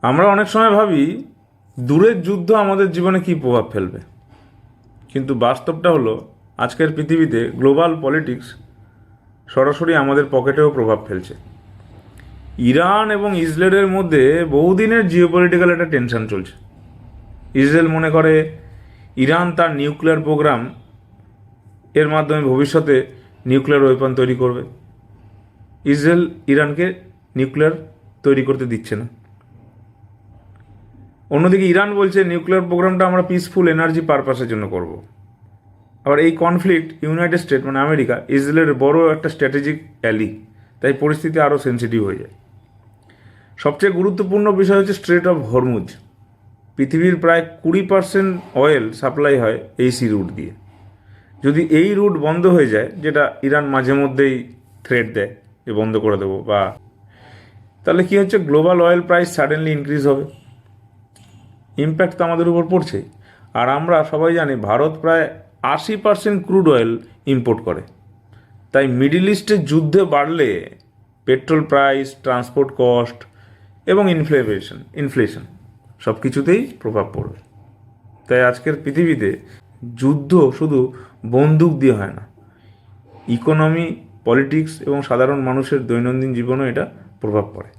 আমরা অনেক সময় ভাবি দূরের যুদ্ধ আমাদের জীবনে কী প্রভাব ফেলবে, কিন্তু বাস্তবটা হলো আজকের পৃথিবীতে গ্লোবাল পলিটিক্স সরাসরি আমাদের পকেটেও প্রভাব ফেলছে। ইরান এবং ইসরায়েলের মধ্যে বহুদিনের জিওপলিটিক্যাল একটা টেনশন চলছে। ইসরায়েল মনে করে ইরান তার নিউক্লিয়ার প্রোগ্রাম এর মাধ্যমে ভবিষ্যতে নিউক্লিয়ার ওয়েপন তৈরি করবে। ইসরায়েল ইরানকে নিউক্লিয়ার তৈরি করতে দিচ্ছে না। অন্যদিকে ইরান বলছে নিউক্লিয়ার প্রোগ্রামটা আমরা পিসফুল এনার্জি পারপাসের জন্য করব। আবার এই কনফ্লিক্ট ইউনাইটেড স্টেট মানে আমেরিকা ইসরায়েলের বড় একটা স্ট্র্যাটেজিক অ্যালি, তাই পরিস্থিতি আরও সেন্সিটিভ হয়ে যায়। সবচেয়ে গুরুত্বপূর্ণ বিষয় হচ্ছে স্ট্রেট অফ হরমুজ। পৃথিবীর প্রায় 20% অয়েল সাপ্লাই হয় এই সি রুট দিয়ে। যদি এই রুট বন্ধ হয়ে যায়, যেটা ইরান মাঝে মধ্যেই থ্রেট দেয় যে বন্ধ করে দেবো, বা তাহলে কী হচ্ছে, global oil price suddenly increase হবে। ইম্প্যাক্ট তো আমাদের উপর পড়ছেই। আর আমরা সবাই জানি ভারত প্রায় 80% ক্রুড অয়েল ইম্পোর্ট করে। তাই মিডিল ইস্টের যুদ্ধে বাড়লে পেট্রোল প্রাইস, ট্রান্সপোর্ট কস্ট এবং ইনফ্লেশন সব কিছুতেই প্রভাব পড়বে। তাই আজকের পৃথিবীতে যুদ্ধ শুধু বন্দুক দিয়ে হয় না, ইকোনমি, পলিটিক্স এবং সাধারণ মানুষের দৈনন্দিন জীবনেও এটা প্রভাব পড়ে।